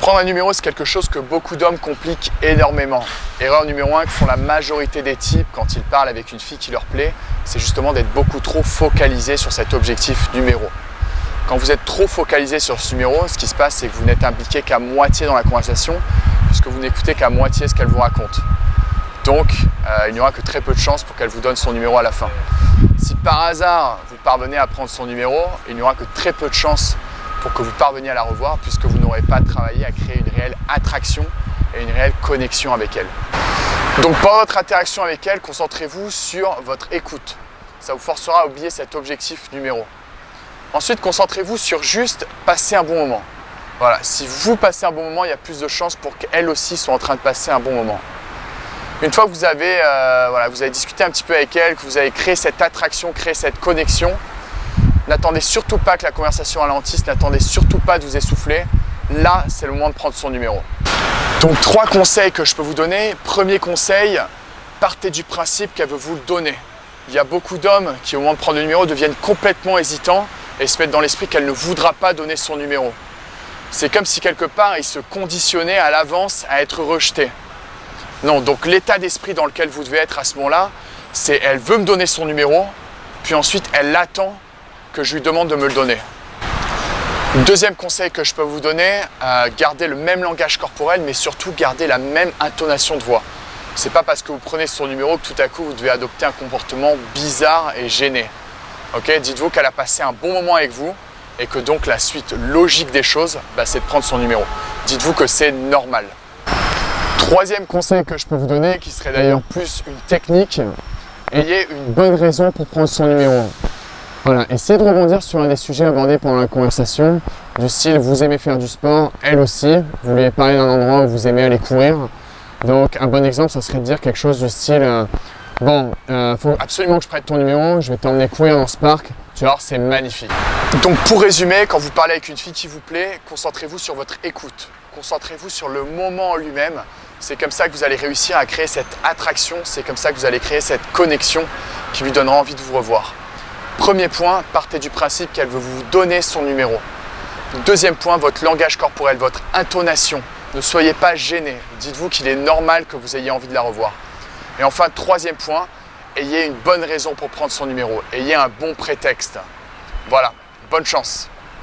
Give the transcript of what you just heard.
Prendre un numéro, c'est quelque chose que beaucoup d'hommes compliquent énormément. Erreur numéro 1 que font la majorité des types quand ils parlent avec une fille qui leur plaît, c'est justement d'être beaucoup trop focalisé sur cet objectif numéro. Quand vous êtes trop focalisé sur ce numéro, ce qui se passe, c'est que vous n'êtes impliqué qu'à moitié dans la conversation, puisque vous n'écoutez qu'à moitié ce qu'elle vous raconte. Donc, il n'y aura que très peu de chances pour qu'elle vous donne son numéro à la fin. Si par hasard, vous parvenez à prendre son numéro, il n'y aura que très peu de chances pour que vous parveniez à la revoir, puisque vous n'aurez pas travaillé à créer une réelle attraction et une réelle connexion avec elle. Donc, pendant votre interaction avec elle, concentrez-vous sur votre écoute. Ça vous forcera à oublier cet objectif numéro. Ensuite, concentrez-vous sur juste passer un bon moment. Voilà, si vous passez un bon moment, il y a plus de chances pour qu'elle aussi soit en train de passer un bon moment. Une fois que vous avez discuté un petit peu avec elle, que vous avez créé cette attraction, créé cette connexion, n'attendez surtout pas que la conversation ralentisse, n'attendez surtout pas de vous essouffler. Là, c'est le moment de prendre son numéro. Donc, 3 conseils que je peux vous donner. Premier conseil, partez du principe qu'elle veut vous le donner. Il y a beaucoup d'hommes qui, au moment de prendre le numéro, deviennent complètement hésitants et se mettent dans l'esprit qu'elle ne voudra pas donner son numéro. C'est comme si quelque part, ils se conditionnaient à l'avance à être rejetés. Non, donc l'état d'esprit dans lequel vous devez être à ce moment-là, c'est elle veut me donner son numéro, puis ensuite elle attend que je lui demande de me le donner. Deuxième conseil que je peux vous donner, gardez le même langage corporel, mais surtout gardez la même intonation de voix. C'est pas parce que vous prenez son numéro que tout à coup vous devez adopter un comportement bizarre et gêné. Okay, dites-vous qu'elle a passé un bon moment avec vous et que donc la suite logique des choses, c'est de prendre son numéro. Dites-vous que c'est normal. Troisième conseil que je peux vous donner, qui serait d'ailleurs plus une technique, ayez une bonne raison pour prendre son numéro. Voilà, essayez de rebondir sur un des sujets abordés pendant la conversation, du style vous aimez faire du sport, elle aussi, vous lui avez parlé d'un endroit où vous aimez aller courir. Donc un bon exemple, ça serait de dire quelque chose du style faut absolument que je prenne ton numéro, je vais t'emmener courir dans ce parc, tu vas voir, c'est magnifique. Donc pour résumer, quand vous parlez avec une fille qui vous plaît, concentrez-vous sur votre écoute, concentrez-vous sur le moment en lui-même. C'est comme ça que vous allez réussir à créer cette attraction, c'est comme ça que vous allez créer cette connexion qui lui donnera envie de vous revoir. Premier point, partez du principe qu'elle veut vous donner son numéro. Deuxième point, votre langage corporel, votre intonation. Ne soyez pas gêné, dites-vous qu'il est normal que vous ayez envie de la revoir. Et enfin, troisième point, ayez une bonne raison pour prendre son numéro, ayez un bon prétexte. Voilà, bonne chance.